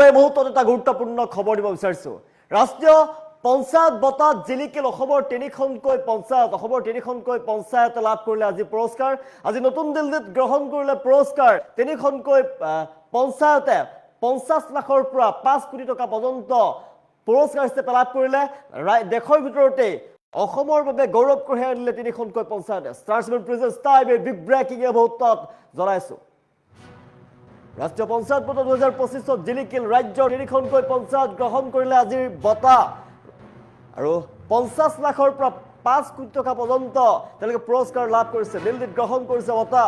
এই মুহূৰ্তত এটা গুৰুত্বপূৰ্ণ খবৰ দিব বিচাৰিছো ৰাষ্ট্ৰীয় পঞ্চায়ত বঁটা জিলিকিল অসমৰ তিনিখনকৈ পঞ্চায়তে লাভ কৰিলে আজি পুৰস্কাৰ আজি নতুন দিল্লীত গ্ৰহণ কৰিলে পুৰস্কাৰ তিনিখনকৈ পঞ্চায়তে 50 লাখৰ পৰা 5 কোটি টকা পৰ্যন্ত পুৰস্কাৰ হিচাপে লাভ কৰিলে দেশৰ ভিতৰতে অসমৰ বাবে গৌৰৱ কঢ়িয়াই আনিলে তিনিখনকৈ পঞ্চায়তে star 7 present time big breaking এই মুহূৰ্তত জনাইছো ৰাষ্ট্ৰীয় পঞ্চায়ত বঁটা 2025 জিলিকিল ৰাজ্যৰ তিনিখনকৈ পঞ্চায়ত গ্ৰহণ কৰিলে আজিৰ বঁটা আৰু 50 লাখৰ পৰা 5 কোটি টকা পৰ্যন্ত তেওঁলোকে পুৰস্কাৰ লাভ কৰিছে দিল্লীত গ্ৰহণ কৰিছে বঁটা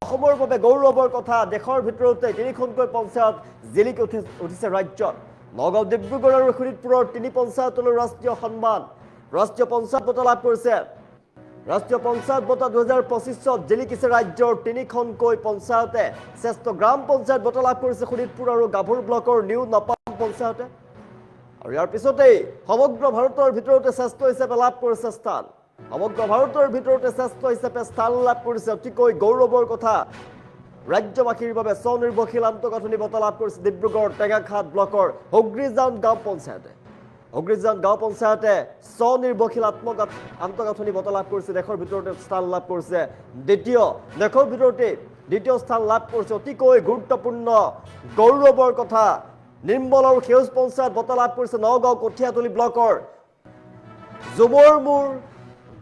অসমৰ বাবে গৌৰৱৰ কথা দেশৰ ভিতৰতে তিনিখনকৈ পঞ্চায়ত জিলিকি উঠিছে ৰাজ্যত নগাঁও ডিব্ৰুগড় আৰু শোণিতপুৰৰ তিনি পঞ্চায়তলৈ ৰাষ্ট্ৰীয় সন্মান ৰাষ্ট্ৰীয় পঞ্চায়ত বঁটা লাভ কৰিছে ৰাষ্ট্ৰীয় পঞ্চায়ত বঁটা 2025 জিলিকিছে ৰাজ্যৰ তিনিখনকৈ পঞ্চায়তে শ্ৰেষ্ঠ গ্ৰাম পঞ্চায়ত বঁটা লাভ কৰিছে শোণিতপুৰ আৰু গাভৰু ব্লকৰ নিউ নপাম পঞ্চায়তে আৰু ইয়াৰ পিছতেই সমগ্ৰ ভাৰতৰ ভিতৰতে শ্ৰেষ্ঠ হিচাপে লাভ কৰিছে স্থান সমগ্ৰ ভাৰতৰ ভিতৰতে শ্ৰেষ্ঠ হিচাপে স্থান লাভ কৰিছে অতিকৈ গৌৰৱৰ কথা ৰাজ্যবাসীৰ বাবে স্বনিৰ্ভৰশীল আন্তঃগাঁথনি বঁটা লাভ কৰিছে ডিব্ৰুগড় টেঙাখাত ব্লকৰ হগ্ৰীজান গাঁও পঞ্চায়তে স্বনিৰ্ভৰশীল আন্তঃগাঁথনি বঁটা লাভ কৰিছে দেশৰ ভিতৰতে স্থান লাভ কৰিছে দেশৰ ভিতৰতে দ্বিতীয় স্থান লাভ কৰিছে অতিকৈ গুৰুত্বপূৰ্ণ গৌৰৱৰ কথা নিৰ্মল আৰু সেউজ পঞ্চায়ত বঁটা লাভ কৰিছে নগাঁও কঠিয়াতলি ব্লকৰ জুমৰমুৰ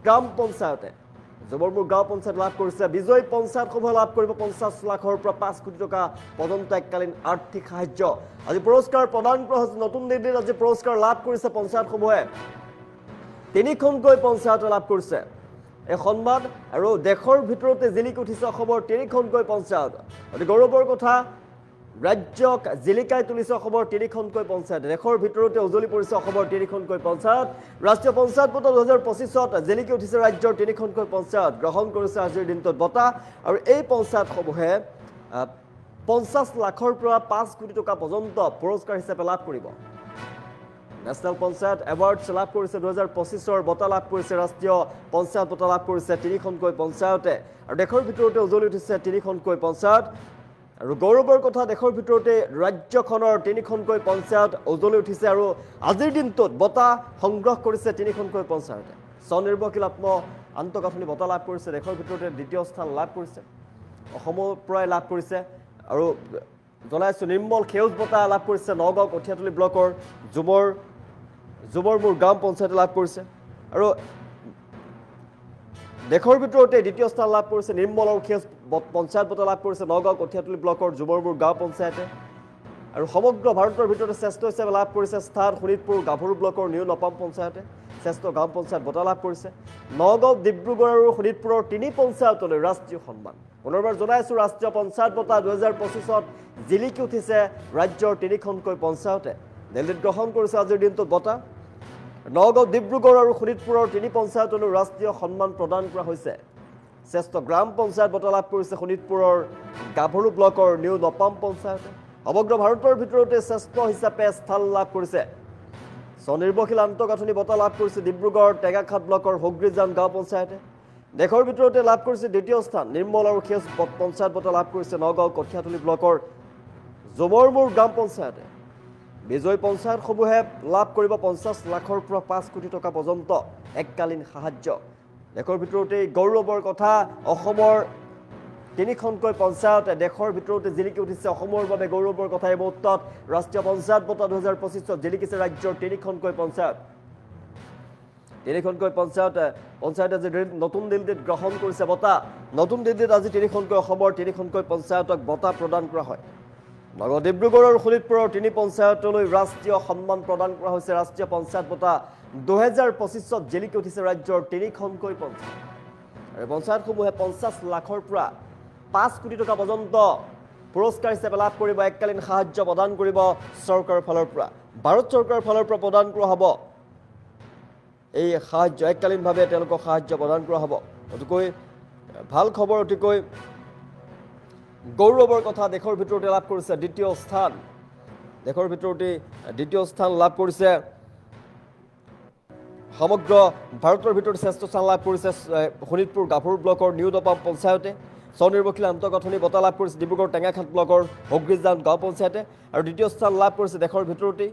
গাঁও পঞ্চায়ত লাভ কৰিছে বিজয় পঞ্চায়তসমূহে লাভ কৰিব 50 লাখৰ পৰা 5 কোটি টকা পৰ্যন্ত এককালীন আৰ্থিক সাহায্য আজি পুৰস্কাৰ প্ৰদান কৰা হৈছে নতুন দিল্লীত আজি পুৰস্কাৰ লাভ কৰিছে পঞ্চায়তসমূহে তিনিখনকৈ পঞ্চায়তে লাভ কৰিছে এই সন্মান আৰু দেশৰ ভিতৰতে জিলিকি উঠিছে অসমৰ তিনিখনকৈ পঞ্চায়ত অতি গৌৰৱৰ কথা ৰাজ্যক জিলিকাই তুলিছে অসমৰ তিনিখনকৈ পঞ্চায়ত দেশৰ ভিতৰতে উজলি পৰিছে অসমৰ তিনিখনকৈ পঞ্চায়ত ৰাষ্ট্ৰীয় পঞ্চায়ত বঁটা 2025 জিলিকি উঠিছে ৰাজ্যৰ তিনিখনকৈ পঞ্চায়ত গ্ৰহণ কৰিছে আজিৰ দিনটোত বঁটা আৰু এই পঞ্চায়তসমূহে 50 লাখৰ পৰা 5 কোটি টকা পৰ্যন্ত পুৰস্কাৰ হিচাপে লাভ কৰিব নেশ্যনেল পঞ্চায়ত এৱাৰ্ডছ লাভ কৰিছে 2025 বঁটা লাভ কৰিছে ৰাষ্ট্ৰীয় পঞ্চায়ত বঁটা লাভ কৰিছে তিনিখনকৈ পঞ্চায়তে আৰু দেশৰ ভিতৰতে উজলি উঠিছে তিনিখনকৈ পঞ্চায়ত আৰু গৌৰৱৰ কথা দেশৰ ভিতৰতে ৰাজ্যখনৰ তিনিখনকৈ পঞ্চায়ত উজলি উঠিছে আৰু আজিৰ দিনটোত বঁটা সংগ্ৰহ কৰিছে তিনিখনকৈ পঞ্চায়তে স্বনিৰ্ভৰশীল আন্তঃগাঁথনি বঁটা লাভ কৰিছে দেশৰ ভিতৰতে দ্বিতীয় স্থান লাভ কৰিছে অসমৰ পৰাই লাভ কৰিছে আৰু জনাইছো নিৰ্মল সেউজ বঁটা লাভ কৰিছে নগাঁও কঠিয়াতলি ব্লকৰ জুমৰমুৰ গাঁও পঞ্চায়তে লাভ কৰিছে আৰু দেশৰ ভিতৰতে দ্বিতীয় স্থান লাভ কৰিছে নিৰ্মল আৰু সেউজ পঞ্চায়ত বঁটা লাভ কৰিছে নগাঁও কঠিয়াতলি ব্লকৰ জুমৰমুৰ গাঁও পঞ্চায়তে আৰু সমগ্ৰ ভাৰতৰ ভিতৰতে শ্ৰেষ্ঠ হিচাপে লাভ কৰিছে স্থান শোণিতপুৰ গাভৰু ব্লকৰ নিউ নপাম পঞ্চায়তে শ্ৰেষ্ঠ গাঁও পঞ্চায়ত বঁটা লাভ কৰিছে নগাঁও ডিব্ৰুগড় আৰু শোণিতপুৰৰ তিনি পঞ্চায়তলৈ ৰাষ্ট্ৰীয় সন্মান পুনৰবাৰ জনাইছো ৰাষ্ট্ৰীয় পঞ্চায়ত বঁটা 2025 জিলিকি উঠিছে ৰাজ্যৰ তিনিখনকৈ পঞ্চায়তে দিল্লীত গ্ৰহণ কৰিছে আজিৰ দিনটোত বঁটা নগাঁও ডিব্ৰুগড় আৰু শোণিতপুৰৰ তিনি পঞ্চায়তলৈ ৰাষ্ট্ৰীয় সন্মান প্ৰদান কৰা হৈছে শ্ৰেষ্ঠ গ্ৰাম পঞ্চায়ত বঁটা লাভ কৰিছে শোণিতপুৰৰ গাভৰু ব্লকৰ নিউ নপাম পঞ্চায়তে সমগ্ৰ ভাৰতৰ ভিতৰতে শ্ৰেষ্ঠ হিচাপে স্থান লাভ কৰিছে স্বনিৰ্ভৰশীল আন্তঃগাঁথনি বঁটা লাভ কৰিছে ডিব্ৰুগড় টেঙাখাত ব্লকৰ হগ্ৰীজান গাঁও পঞ্চায়তে দেশৰ ভিতৰতে লাভ কৰিছে দ্বিতীয় স্থান নিৰ্মল আৰু সেউজ পঞ্চায়ত বঁটা লাভ কৰিছে নগাঁও কঠিয়াতলি ব্লকৰ জুমৰমুৰ গাঁও পঞ্চায়তে বিজয় পঞ্চায়তসমূহে লাভ কৰিব 50 লাখৰ পৰা 5 কোটি টকা পৰ্যন্ত এককালীন সাহায্য দেশৰ ভিতৰতে গৌৰৱৰ কথা অসমৰ তিনিখনকৈ পঞ্চায়তে দেশৰ ভিতৰতে জিলিকি উঠিছে অসমৰ বাবে গৌৰৱৰ কথা এই মুহূৰ্তত ৰাষ্ট্ৰীয় পঞ্চায়ত বঁটা 2025 জিলিকিছে ৰাজ্যৰ তিনিখনকৈ পঞ্চায়ত আজি নতুন দিল্লীত গ্ৰহণ কৰিছে বঁটা নতুন দিল্লীত আজি অসমৰ তিনিখনকৈ পঞ্চায়তক বঁটা প্ৰদান কৰা হয় নগাঁও ডিব্ৰুগড় আৰু শোণিতপুৰৰ তিনি পঞ্চায়তলৈ ৰাষ্ট্ৰীয় সন্মান প্ৰদান কৰা হৈছে ৰাষ্ট্ৰীয় পঞ্চায়ত বঁটা 2025 জিলিকি উঠিছে ৰাজ্যৰ তিনিখনকৈ পঞ্চায়ত আৰু পঞ্চায়তসমূহে 50 লাখৰ পৰা 5 কোটি টকা পৰ্যন্ত পুৰস্কাৰ হিচাপে লাভ কৰিব এককালীন সাহায্য প্ৰদান কৰিব চৰকাৰৰ ফালৰ পৰা ভাৰত চৰকাৰৰ ফালৰ পৰা প্ৰদান কৰা হ'ব এই সাহায্য এককালীনভাৱে তেওঁলোকক সাহায্য প্ৰদান কৰা হ'ব অতিকৈ ভাল খবৰ অতিকৈ গৌৰৱৰ কথা দেশৰ ভিতৰতে লাভ কৰিছে দ্বিতীয় স্থান লাভ কৰিছে সমগ্ৰ ভাৰতৰ ভিতৰত শ্ৰেষ্ঠ স্থান লাভ কৰিছে শোণিতপুৰ গাভৰু ব্লকৰ নিউ নপাম পঞ্চায়তে স্বনিৰ্ভৰশীল আন্তঃগাঁথনি বঁটা লাভ কৰিছে ডিব্ৰুগড় টেঙাখাত ব্লকৰ হগ্ৰিজান গাঁও পঞ্চায়তে আৰু দ্বিতীয় স্থান লাভ কৰিছে দেশৰ ভিতৰতেই